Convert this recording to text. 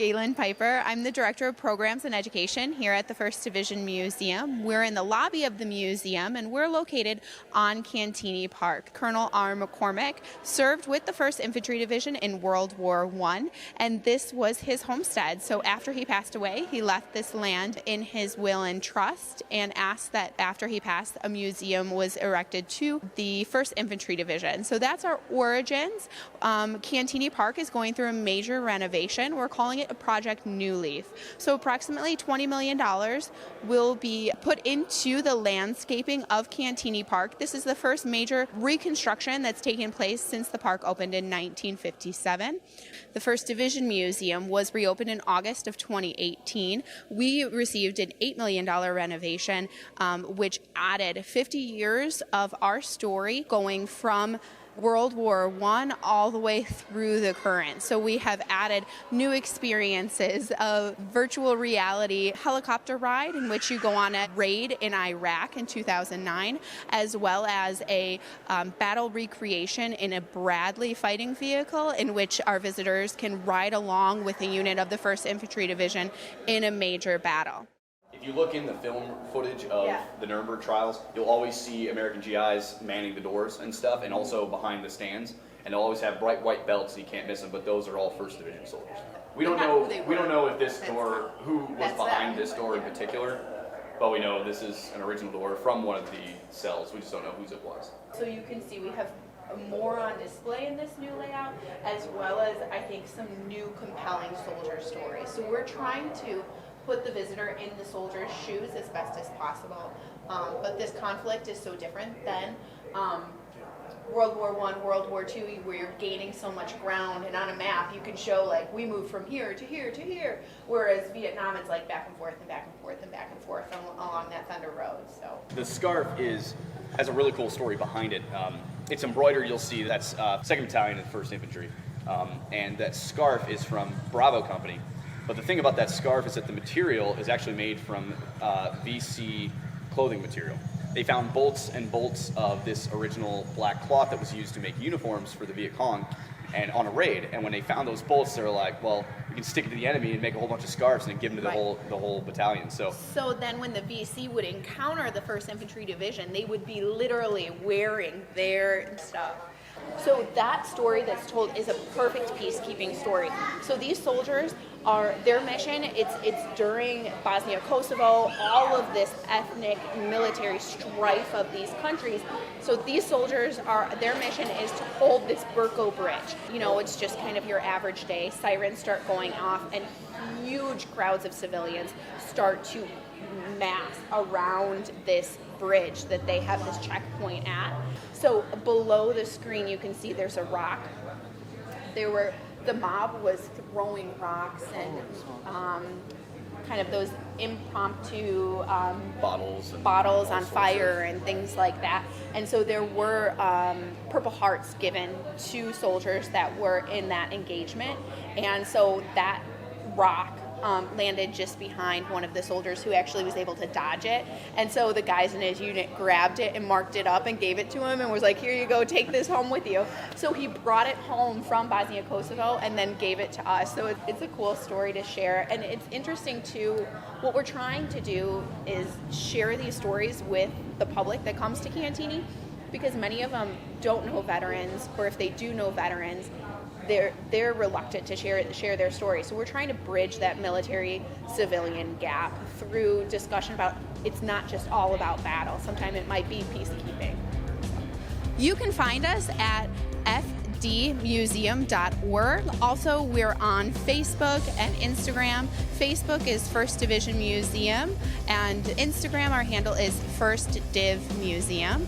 Galen Piper. I'm the Director of Programs and Education here at the 1st Division Museum. We're in the lobby of the museum, and we're located on Cantigny Park. Colonel R. McCormick served with the 1st Infantry Division in World War I, and this was his homestead. So after he passed away, he left this land in his will and trust and asked that after he passed, a museum was erected to the 1st Infantry Division. So that's our origins. Cantigny Park is going through a major renovation. We're calling it a Project New Leaf. So approximately $20 million will be put into the landscaping of Cantigny Park. This is the first major reconstruction that's taken place since the park opened in 1957. The 1st Division Museum was reopened in August of 2018. We received an $8 million renovation, which added 50 years of our story going from World War I all the way through the current. So we have added new experiences of virtual reality helicopter ride in which you go on a raid in Iraq in 2009, as well as a battle recreation in a Bradley fighting vehicle in which our visitors can ride along with a unit of the 1st Infantry Division in a major battle. If you look in the film footage of the Nuremberg trials, you'll always see American GIs manning the doors and stuff, and also behind the stands. And they'll always have bright white belts, so you can't miss them. But those are all 1st Division soldiers. We don't know if this door, who was behind this door in particular, but we know this is an original door from one of the cells. We just don't know whose it was. So you can see we have more on display in this new layout, as well as I think some new compelling soldier stories. So we're trying to put the visitor in the soldier's shoes as best as possible. But this conflict is so different than World War I, World War II, where you're gaining so much ground, and on a map you can show like we moved from here to here to here, whereas Vietnam it's like back and forth and back and forth and back and forth along that Thunder Road. So the scarf has a really cool story behind it. It's embroidered. You'll see that's 2nd Battalion of the 1st Infantry, and that scarf is from Bravo Company. But the thing about that scarf is that the material is actually made from VC clothing material. They found bolts and bolts of this original black cloth that was used to make uniforms for the Viet Cong and on a raid. And when they found those bolts, they were like, well, we can stick it to the enemy and make a whole bunch of scarves and give them to the whole battalion. So then when the VC would encounter the 1st Infantry Division, they would be literally wearing their stuff. So that story that's told is a perfect peacekeeping story. So these soldiers their mission, it's during Bosnia, Kosovo, all of this ethnic military strife of these countries. So these soldiers their mission is to hold this Burko Bridge. You know, it's just kind of your average day. Sirens start going off and huge crowds of civilians start to mass around this bridge that they have this checkpoint at. So below the screen you can see there's a rock. The mob was throwing rocks and kind of those impromptu bottles on fire and things like that. And so there were Purple Hearts given to soldiers that were in that engagement. And so that rock landed just behind one of the soldiers who actually was able to dodge it. And so the guys in his unit grabbed it and marked it up and gave it to him and was like, here you go, take this home with you. So he brought it home from Bosnia, Kosovo and then gave it to us. So it's a cool story to share. And it's interesting too, what we're trying to do is share these stories with the public that comes to Cantigny, because many of them don't know veterans, or if they do know veterans, they're reluctant to share their story. So we're trying to bridge that military-civilian gap through discussion about it's not just all about battle. Sometimes it might be peacekeeping. You can find us at fdmuseum.org. Also, we're on Facebook and Instagram. Facebook is 1st Division Museum, and Instagram, our handle is 1st Div Museum.